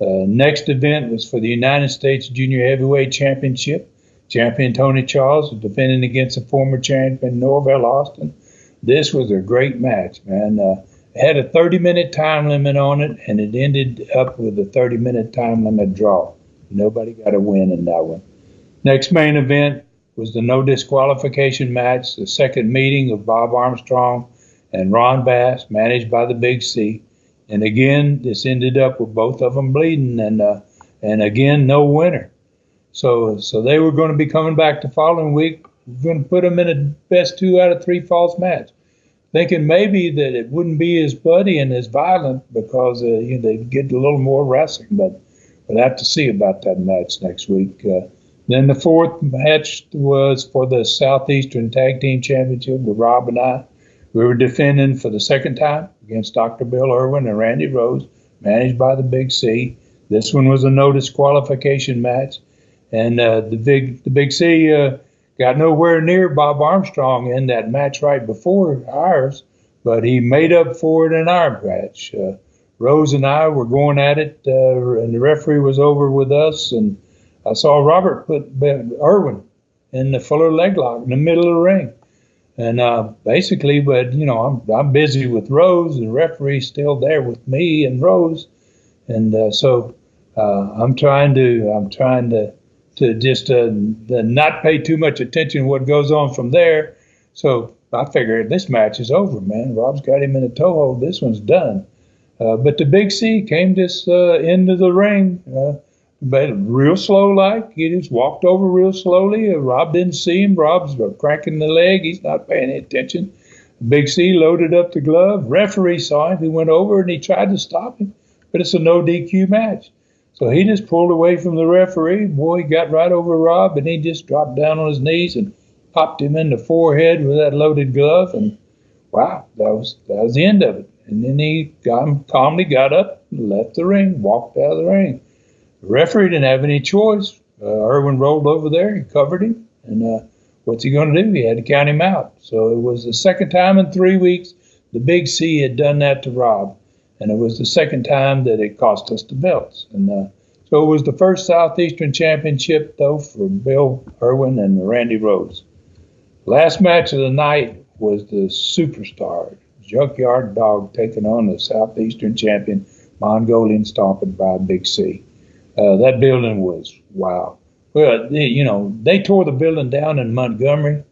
Next event was for the United States Junior Heavyweight Championship. Champion Tony Charles was defending against the former champion Norvell Austin. This was a great match, man. It had a 30-minute time limit on it, and it ended up with a 30-minute time limit draw. Nobody got a win in that one. Next main event was the no disqualification match, the second meeting of Bob Armstrong and Ron Bass, managed by the Big C. And again, this ended up with both of them bleeding, and again, no winner. So they were going to be coming back the following week. We're going to put them in a best 2 out of 3 falls match, thinking maybe that it wouldn't be as bloody and as violent because they'd get a little more wrestling. But we'll have to see about that match next week. Then the fourth match was for the Southeastern Tag Team Championship with Rob and I. We were defending for the second time against Dr. Bill Irwin and Randy Rose, managed by the Big C. This one was a no disqualification match. And the Big C got nowhere near Bob Armstrong in that match right before ours, but he made up for it in our match. Rose and I were going at it, and the referee was over with us, and I saw Robert put Irwin in the Fuller leg lock in the middle of the ring. And basically, but I'm busy with Rose, and the referee's still there with me and Rose, and so I'm trying to just not pay too much attention to what goes on from there. So I figured this match is over, man. Rob's got him in a toehold. This one's done. But the Big C came just into the ring, but real slow like. He just walked over real slowly. Rob didn't see him. Rob's cranking the leg. He's not paying any attention. Big C loaded up the glove. Referee saw him. He went over and he tried to stop him, but it's a no DQ match. So he just pulled away from the referee. Boy, he got right over Rob, and he just dropped down on his knees and popped him in the forehead with that loaded glove. And wow, that was the end of it. And then he calmly got up, left the ring, walked out of the ring. The referee didn't have any choice. Irwin rolled over there, he covered him, and what's he going to do? He had to count him out. So it was the second time in 3 weeks the Big C had done that to Rob. And it was the second time that it cost us the belts. And so it was the first Southeastern Championship, though, for Bill Irwin and Randy Rose. Last match of the night was the Superstar, Junkyard Dog, taking on the Southeastern champion, Mongolian Stomper by Big C. That building was wow. Well, they tore the building down in Montgomery,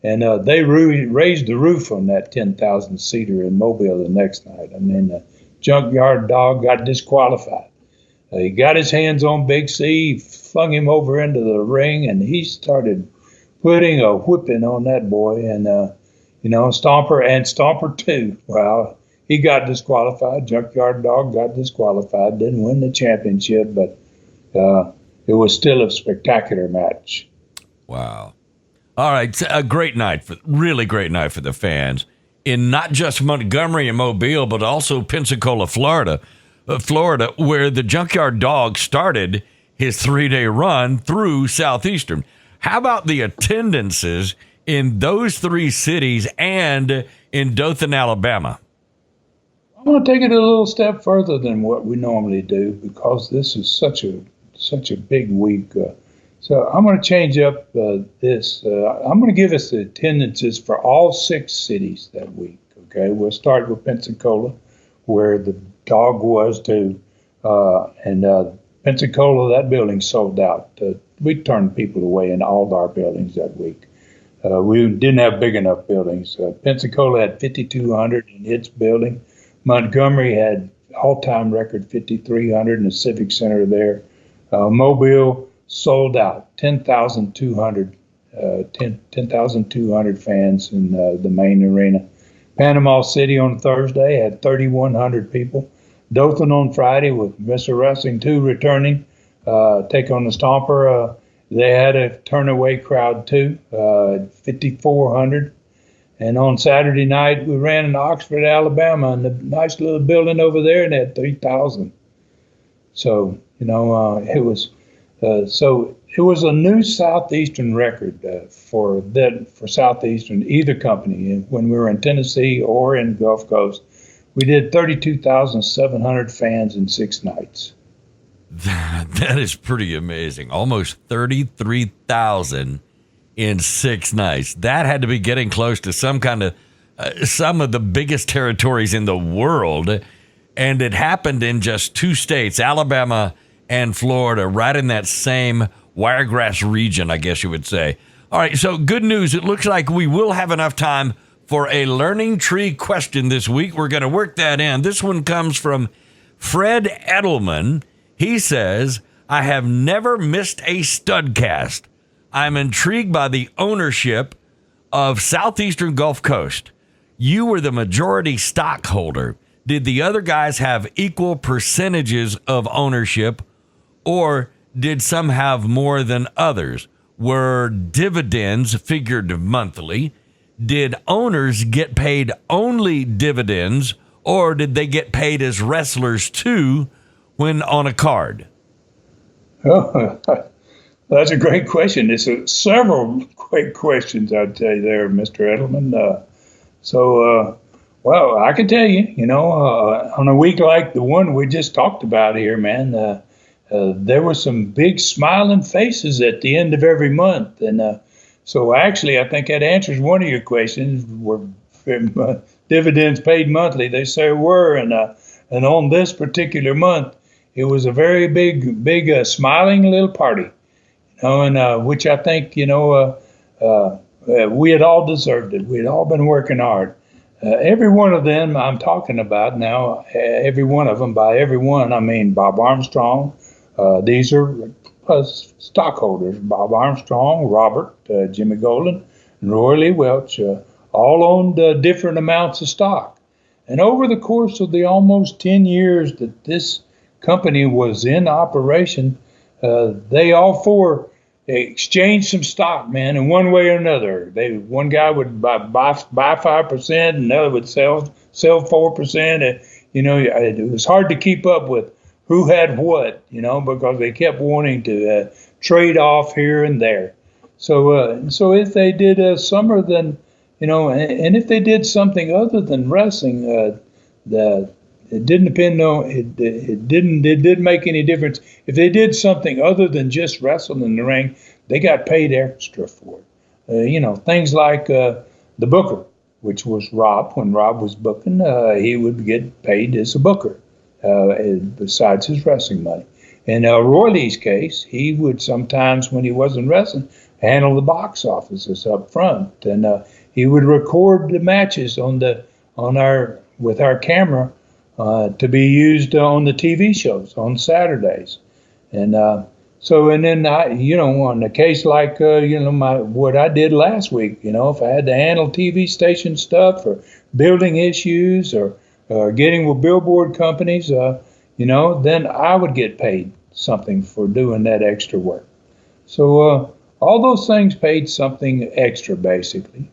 and they raised the roof on that 10,000-seater in Mobile the next night. I mean, Junkyard Dog got disqualified. He got his hands on Big C, flung him over into the ring, and he started putting a whipping on that boy. And, Stomper too. Well, he got disqualified. Junkyard Dog got disqualified, didn't win the championship, but it was still a spectacular match. Wow. All right, a really great night for the fans. In not just Montgomery and Mobile, but also Pensacola, Florida, where the Junkyard Dog started his 3-day run through Southeastern. How about the attendances in those 3 cities and in Dothan, Alabama? I'm going to take it a little step further than what we normally do because this is such a big week. So I'm going to change up this. I'm going to give us the attendances for all 6 cities that week. Okay, we'll start with Pensacola, where the dog was too, and Pensacola, that building sold out. We turned people away in all our buildings that week. We didn't have big enough buildings. Pensacola had 5,200 in its building. Montgomery had all-time record 5,300 in the Civic Center there. Mobile sold out, 10,200 fans in the main arena. Panama City on Thursday had 3,100 people. Dothan on Friday with Mr. Wrestling 2 returning, take on the Stomper. They had a turn-away crowd too, 5,400. And on Saturday night, we ran in Oxford, Alabama, in the nice little building over there, and they had 3,000. So, it was a new Southeastern record for Southeastern, either company. When we were in Tennessee or in Gulf Coast, we did 32,700 fans in 6 nights. That is pretty amazing. Almost 33,000 in 6 nights. That had to be getting close to some of the biggest territories in the world. And it happened in just 2 states, Alabama and Florida, right in that same Wiregrass region, I guess you would say. All right, so good news. It looks like we will have enough time for a learning tree question this week. We're going to work that in. This one comes from Fred Edelman. He says, I have never missed a Studcast. I'm intrigued by the ownership of Southeastern Gulf Coast. You were the majority stockholder. Did the other guys have equal percentages of ownership, or did some have more than others? Were dividends figured monthly? Did owners get paid only dividends, or did they get paid as wrestlers too when on a card? Oh, that's a great question. It's several great questions, I'd tell you there, Mr. Edelman. Well, I can tell you, on a week like the one we just talked about here, man, there were some big smiling faces at the end of every month. And so actually, I think that answers one of your questions. Were dividends paid monthly? They say were. And on this particular month, it was a very big smiling little party, and which I think, we had all deserved it. We had all been working hard. Every one of them I'm talking about now, every one of them, by everyone, I mean Bob Armstrong. These are stockholders: Bob Armstrong, Robert, Jimmy Golden, and Roy Lee Welch, all owned different amounts of stock. And over the course of the almost 10 years that this company was in operation, they all four exchanged some stock, man, in one way or another. One guy would buy 5%, and another would sell 4%. It was hard to keep up with who had what, because they kept wanting to trade off here and there. So if they did summer, then and if they did something other than wrestling, it didn't depend on it. It didn't make any difference. If they did something other than just wrestle in the ring, they got paid extra for it. Things like the booker, which was Rob. When Rob was booking, he would get paid as a booker, besides his wrestling money. In Roy Lee's case, he would sometimes, when he wasn't wrestling, handle the box offices up front, and he would record the matches with our camera. To be used on the TV shows on Saturdays. And then on a case like, what I did last week, if I had to handle TV station stuff or building issues or getting with billboard companies, then I would get paid something for doing that extra work. So all those things paid something extra, basically.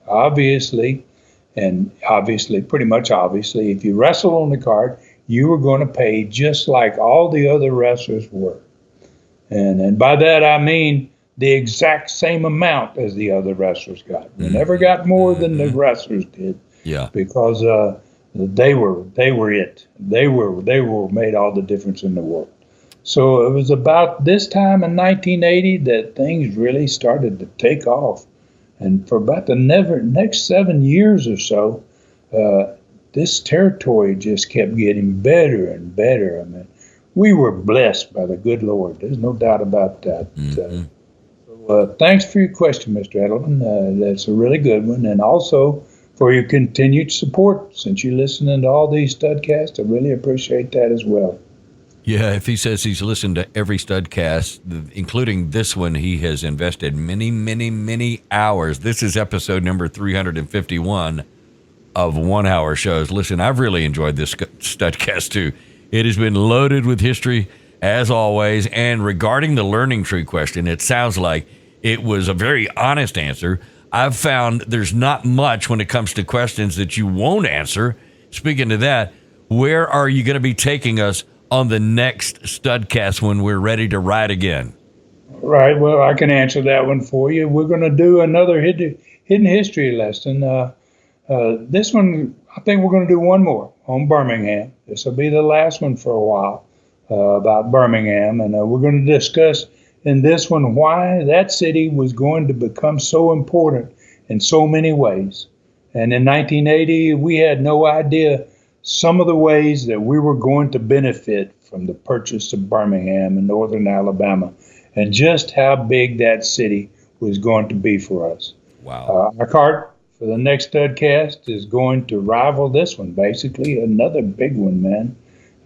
Pretty much obviously, if you wrestled on the card, you were going to pay just like all the other wrestlers were. And by that, I mean the exact same amount as the other wrestlers got. They never got more than the wrestlers did. Yeah. Because they were it. They were made all the difference in the world. So it was about this time in 1980 that things really started to take off. And for about the next 7 years or so, this territory just kept getting better and better. I mean, we were blessed by the good Lord. There's no doubt about that. Thanks for your question, Mr. Edelman. That's a really good one. And also for your continued support. Since you're listening to all these Studcasts, I really appreciate that as well. Yeah, if he says he's listened to every Studcast, including this one, he has invested many, many, many hours. This is episode number 351 of 1 hour shows. Listen, I've really enjoyed this Studcast too. It has been loaded with history, as always. And regarding the learning tree question, it sounds like it was a very honest answer. I've found there's not much when it comes to questions that you won't answer. Speaking of that, where are you going to be taking us on the next Studcast when we're ready to ride again? Right. Well, I can answer that one for you. We're going to do another hidden history lesson. This one, I think we're going to do one more on Birmingham. This will be the last one for a while about Birmingham. And we're going to discuss in this one why that city was going to become so important in so many ways. And in 1980, we had no idea some of the ways that we were going to benefit from the purchase of Birmingham in northern Alabama, and just how big that city was going to be for us. Wow. Our card for the next Studcast is going to rival this one, basically. Another big one, man.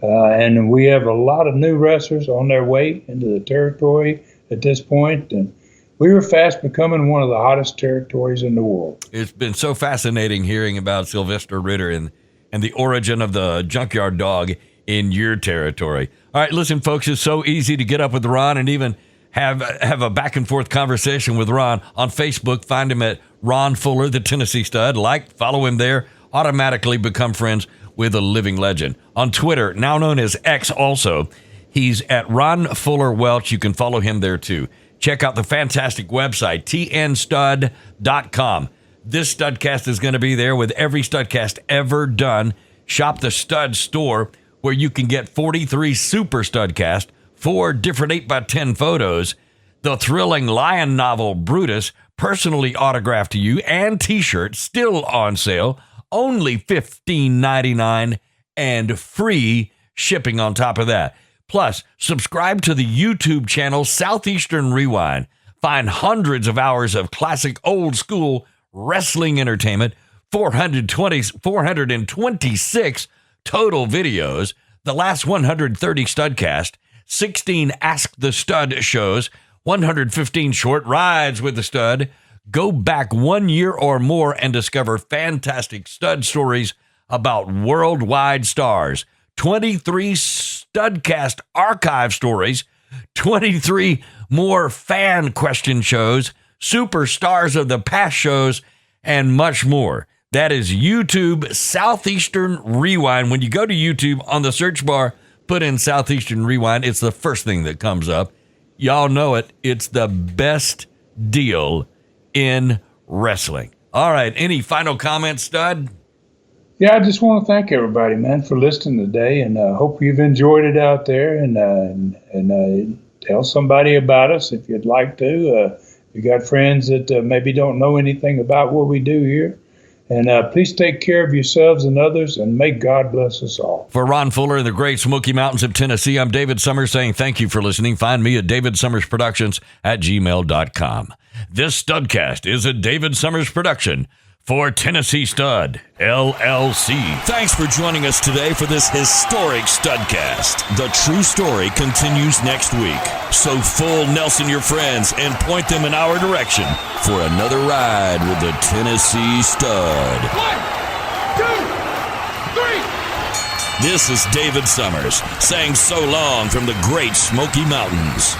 And we have a lot of new wrestlers on their way into the territory at this point, and we were fast becoming one of the hottest territories in the world. It's been so fascinating hearing about Sylvester Ritter and the origin of the Junkyard Dog in your territory. All right, listen, folks, it's so easy to get up with Ron and even have a back and forth conversation with Ron on Facebook. Find him at Ron Fuller, the Tennessee Stud. Follow him there. Automatically become friends with a living legend. On Twitter, now known as X also, he's at Ron Fuller Welch. You can follow him there too. Check out the fantastic website, tnstud.com. This Studcast is going to be there with every Studcast ever done. Shop the Stud store where you can get 43 Super Studcast, 4 different 8x10 photos, the thrilling Lion novel Brutus, personally autographed to you, and T-shirts still on sale, only $15.99 and free shipping on top of that. Plus, subscribe to the YouTube channel Southeastern Rewind. Find hundreds of hours of classic old school wrestling entertainment, 426 total videos, the last 130 Studcast, 16 Ask the Stud shows, 115 short rides with the Stud. Go back 1 year or more and discover fantastic Stud stories about worldwide stars. 23 Studcast archive stories, 23 more fan question shows, superstars of the past shows, and much more. That is YouTube Southeastern Rewind. When you go to YouTube, on the search bar, put in Southeastern Rewind. It's the first thing that comes up. Y'all know it. It's the best deal in wrestling. All right. Any final comments, Stud? Yeah, I just want to thank everybody, man, for listening today, and hope you've enjoyed it out there. And tell somebody about us if you'd like to. You got friends that maybe don't know anything about what we do here. And please take care of yourselves and others, and may God bless us all. For Ron Fuller in the Great Smoky Mountains of Tennessee, I'm David Summers saying thank you for listening. Find me at davidsummersproductions@gmail.com. This Studcast is a David Summers production for Tennessee Stud, LLC. Thanks for joining us today for this historic Studcast. The true story continues next week. So full Nelson your friends and point them in our direction for another ride with the Tennessee Stud. 1, 2, 3. This is David Summers saying so long from the Great Smoky Mountains.